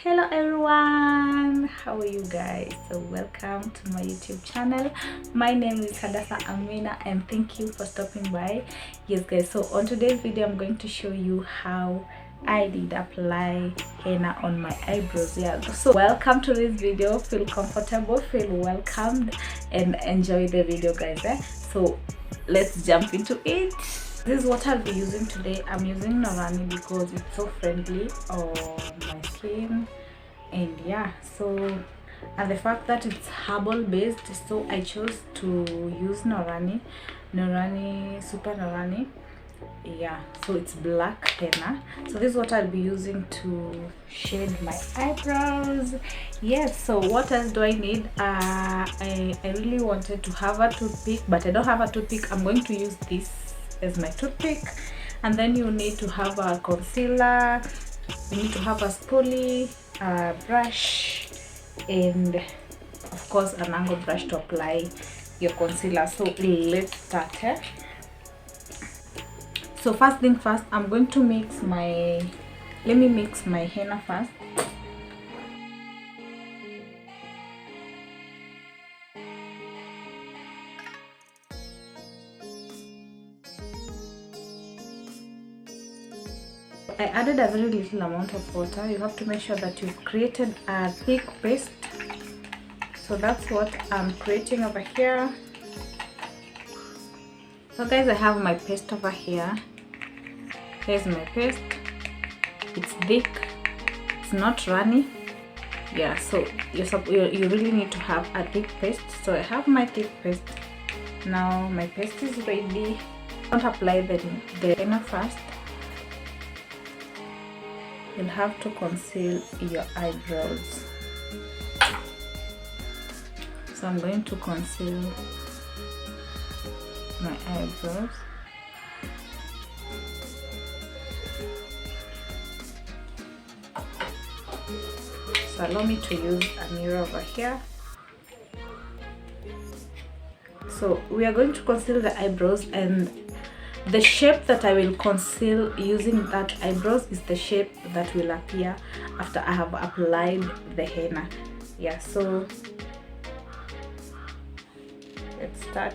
Hello everyone, how are you guys? So welcome to my YouTube channel. My name is Hadasa Amina and thank you for stopping by. Yes guys, so on today's video I'm going to show you how I did apply henna on my eyebrows. Yeah, so welcome to this video. Feel comfortable, feel welcomed, and enjoy the video guys. So let's jump into it. This is what I'll be using today. I'm using Norani because it's so friendly on my skin, and yeah, so and the fact that it's herbal based, so I chose to use Norani Super Norani. Yeah, so it's black henna. So this is what I'll be using to shade my eyebrows. Yes, so what else do I need? I really wanted to have a toothpick, but I don't have a toothpick. I'm going to use this as my toothpick. And then you need to have a concealer, you need to have a spoolie, a brush, and of course an angle brush to apply your concealer. So let's start. So first thing first, I'm going to mix my, let me mix my henna first. I added a very little amount of water. You have to make sure that you've created a thick paste. So that's what I'm creating over here. So guys, I have my paste over here. Here's my paste. It's thick, it's not runny. Yeah, so you really need to have a thick paste. So I have my thick paste. Now my paste is ready. Don't apply the henna first. You'll have to conceal your eyebrows. So I'm going to conceal my eyebrows. So allow me to use a mirror over here. So we are going to conceal the eyebrows, and the shape that I will conceal using that eyebrows is the shape that will appear after I have applied the henna. Yeah, so let's start.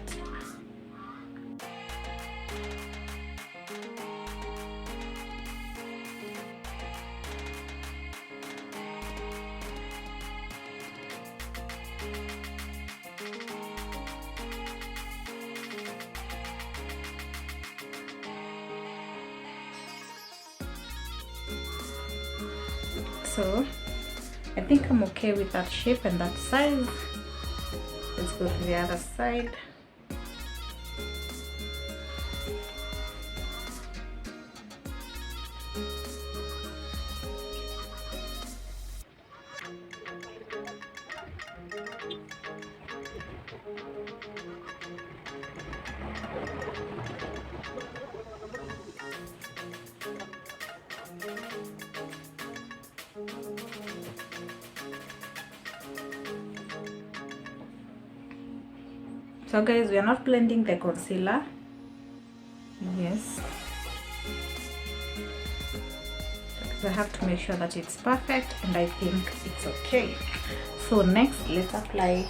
So I think I'm okay with that shape and that size. Let's go to the other side. So guys, we are not blending the concealer. Yes, because I have to make sure that it's perfect, and I think it's okay. So next, let's apply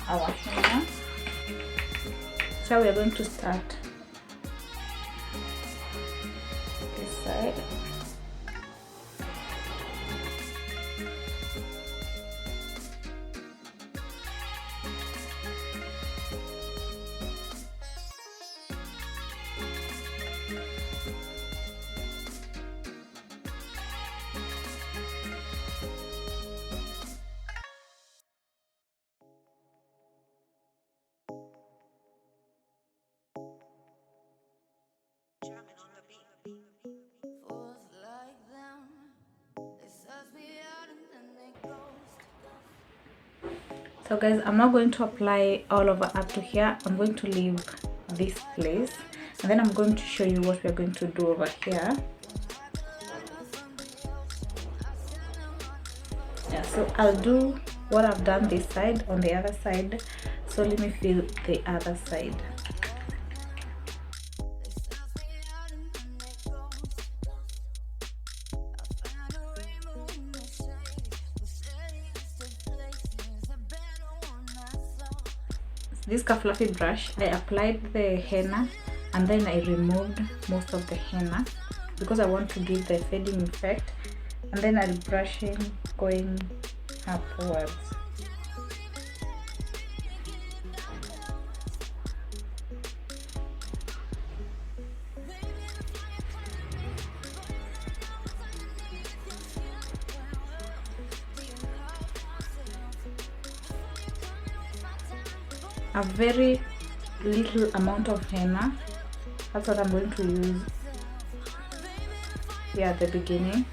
our henna. So we are going to start this side. So guys, I'm not going to apply all over up to here. I'm going to leave this place, and then I'm going to show you what we're going to do over here. Yeah, so I'll do what I've done this side on the other side. So let me fill the other side. this fluffy brush, I applied the henna and then I removed most of the henna because I want to give the fading effect, and then I'll brush in going upwards. A very little amount of henna, that's what I'm going to use here at the beginning,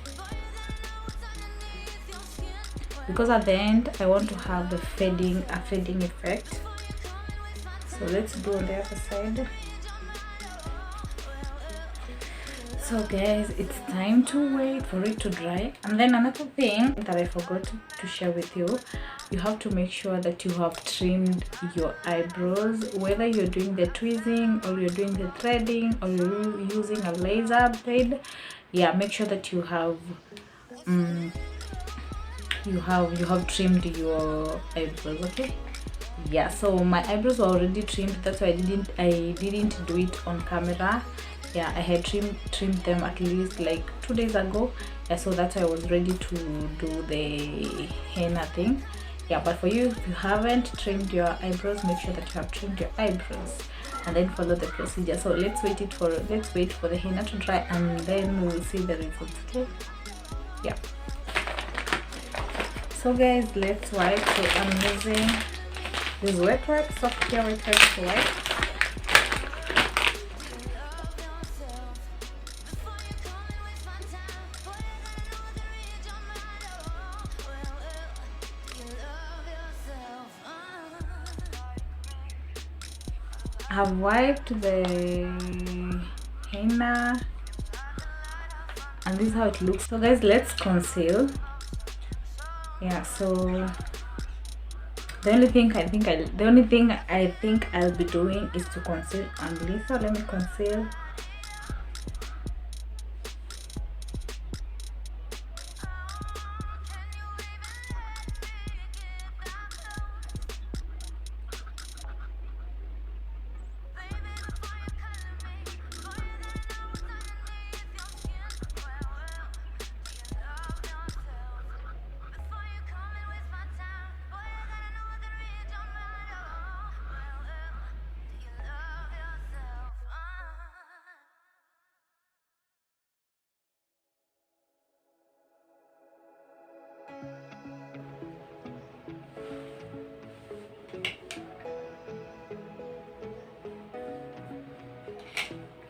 because at the end I want to have a fading effect. So let's do on the other side. So guys, it's time to wait for it to dry. And then another thing that I forgot to share with you, you have to make sure that you have trimmed your eyebrows, whether you're doing the tweezing or you're doing the threading or you're using a laser blade. Yeah, make sure that you have trimmed your eyebrows. Okay, yeah, so my eyebrows were already trimmed, that's why I didn't do it on camera. Yeah, I had trimmed them at least like 2 days ago. Yeah, so that's why I was ready to do the henna thing. Yeah, but for you, if you haven't trimmed your eyebrows, make sure that you have trimmed your eyebrows and then follow the procedure. So let's wait for the henna to dry and then we will see the results. Okay, yeah. So guys, let's wipe. So I'm using this wet wipe, soft care wet wipe to wipe. I've wiped the henna and this is how it looks. So guys, let's conceal. Yeah, so the only thing I think I'll be doing is to conceal only. So let me conceal.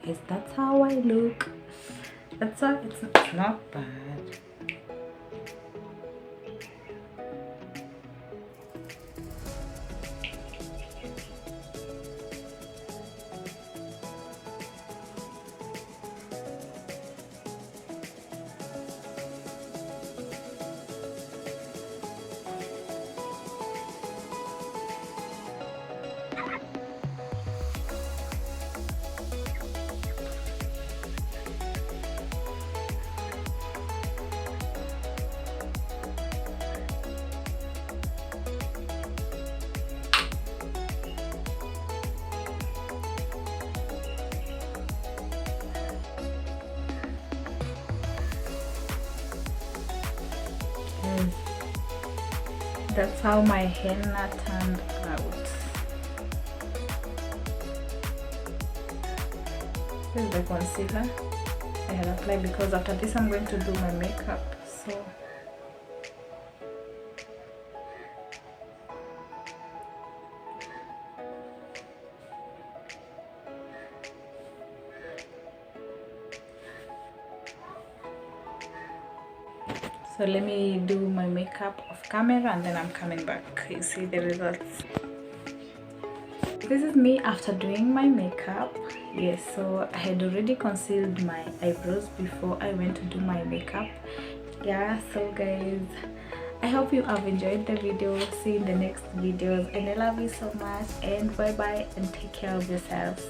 Yes, that's how I look. That's why it's not bad. That's how my henna turned out. This is the concealer I had applied because after this I'm going to do my makeup. So let me do my makeup off camera and then I'm coming back. You see the results. This is me after doing my makeup. Yes, so I had already concealed my eyebrows before I went to do my makeup. Yeah, so guys, I hope you have enjoyed the video. See you in the next videos and I love you so much, and bye bye and take care of yourselves.